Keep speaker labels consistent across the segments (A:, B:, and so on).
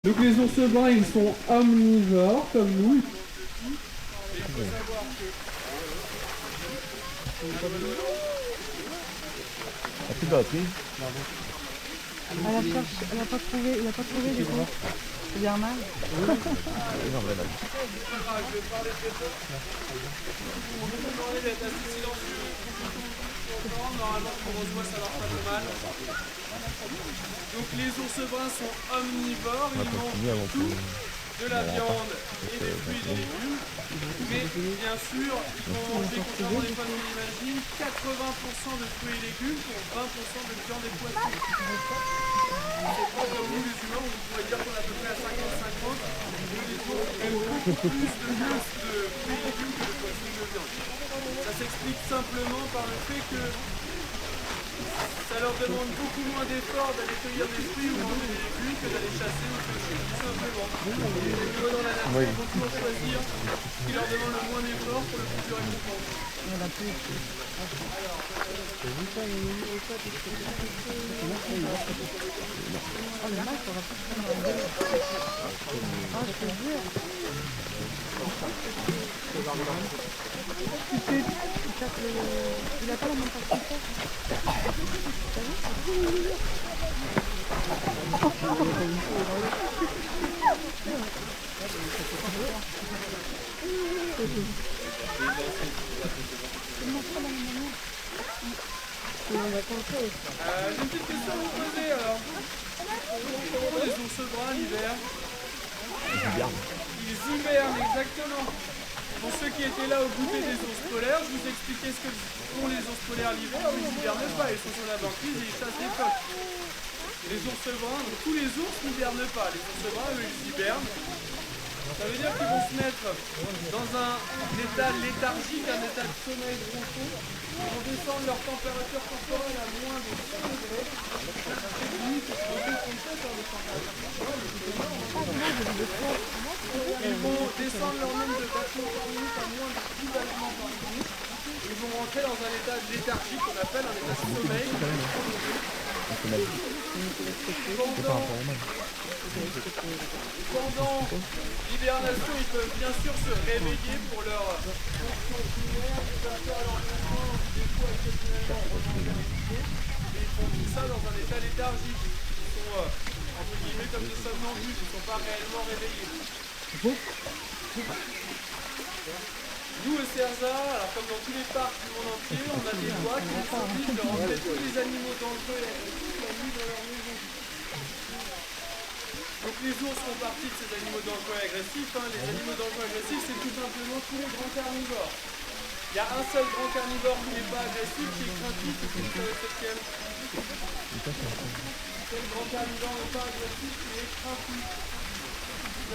A: Donc les ours bruns, ils sont omnivores, comme nous.
B: La plus batterie.
C: Elle a pas trouvé du coup. C'est bien mal.
A: Normalement, quand on se voit, ça leur fait mal. Donc les ours bruns sont omnivores, ils mangent tout, de la viande et des fruits et des légumes. Mais bien sûr, ils vont manger, contrairement des fois qu'on imagine, 80% de fruits et légumes pour 20% de viande et de poisson. C'est pas comme nous les humains, on pourrait dire qu'on est à peu près à 50-50. Les ours aiment beaucoup plus de fruits et légumes que de poissons et de viande. Ça s'explique simplement par le fait que ça leur demande beaucoup moins d'efforts d'aller cueillir des fruits ou manger des légumes que d'aller chasser ou pêcher, tout simplement. Et les animaux dans la nature vont toujours choisir ce qui leur demande le moins d'efforts pour le plus de récompense.
C: Il a pas la même façon que
A: J'ai une petite question à vous poser alors. Pourquoi les ours bruns l'hiver? Ils hibernent, exactement. Pour ceux qui étaient là au goûter des ours polaires, je vous expliquais ce que font les ours polaires l'hiver. Ils n'hibernent pas, ils sont sur la banquise et ils chassent les phoques. Les ours bruns, donc tous les ours n'hibernent pas. Les ours bruns, eux, ils hibernent. Ça veut dire qu'ils vont se mettre dans un état léthargique, un état de sommeil profond. Ils vont descendre leur température corporelle à moins de 100 degrés. Ils vont descendre leur nombre de battements par minute à moins de 10 battements par minute. Ils vont rentrer dans un état léthargique qu'on appelle un état de sommeil. Pendant l'hibernation, ils peuvent bien sûr se réveiller pour leur fonction primaire, ils peuvent faire leur mouvement, des fois exceptionnellement rejoindre les pieds, mais ils font tout ça dans un état léthargique. Ils sont entre guillemets comme des somnambules, ils ne sont pas réellement réveillés. Nous au CERSA, alors comme dans tous les parcs du monde entier, on a des lois qui nous obligent de rentrer tous les animaux dangereux et agressifs la nuit dans leur maison. Donc les ours font partie de ces animaux dangereux et agressifs. Les animaux dangereux et agressifs, c'est tout simplement tous les grands carnivores. Il y a un seul grand carnivore qui n'est pas agressif, qui est craintif, et vous savez c'est lequel? Quel grand carnivore n'est pas agressif, qui est craintif? Le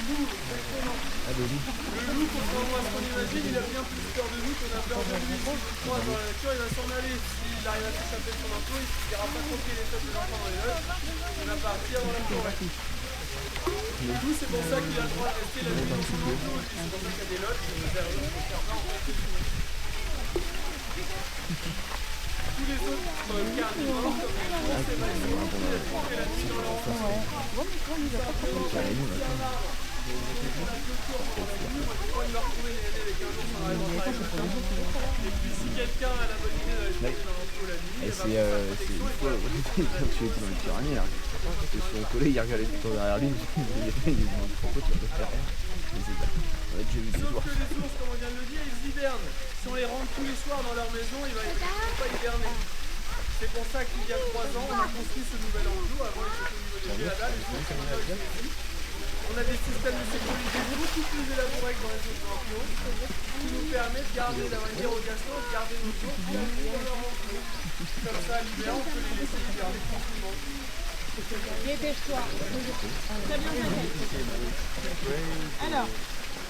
A: loup, exactement. Le loup, contrairement à ce qu'on imagine, il a bien plus peur de nous qu'on a peur de lui. Si vous croisez dans la nature, il va s'en aller. S'il arrive à s'échapper de son enclos, il ne dira pas croquer les fesses des enfants dans les œufs. Il va partir dans la forêt. Le loup, c'est pour ça qu'il a le droit de rester la nuit dans son enclos. Et c'est pour ça qu'il y a des loges, des serveurs, des serveurs en fait. Tous les autres carnivores, comme les ours, c'est vrai, ils sont obligés d'être rentrés la nuit dans leur enclos. Et puis si quelqu'un a la bonne idée d'aller se mettre dans l'enclos la nuit,
B: Et c'est une fois, quand tu étais dans le Pyrénées, là, son collègue il regardait tout le temps derrière lui, il dit pourquoi tu vas faire rien? J'ai vu des
A: sauf
B: ours.
A: que les ours, comme on vient de le dire, ils hibernent. Si on les rentre tous les soirs dans leur maison, ils ne vont pas hiberner. C'est pour ça qu'il y a 3 ans, on a construit ce nouvel enclos. Avant, ils étaient au niveau des pieds là-bas, les ours sont là ici. On a des systèmes de sécurité beaucoup plus élaborés que dans les autres enclos, qui nous permettent d'avoir une dérogation, de garder nos ours dans leur enclos. Comme ça, l'hiver, on peut les laisser hiberner tranquillement.
D: Dépêche-toi. Très bien, alors.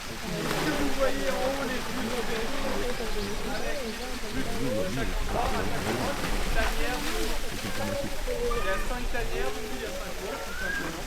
A: Ce que vous voyez en haut, les flux sont vérifiés avec plus de chaque endroit, à chaque endroit, c'est une tanière de... Il y a 5 tanières, donc il y a 5 ours, tout simplement.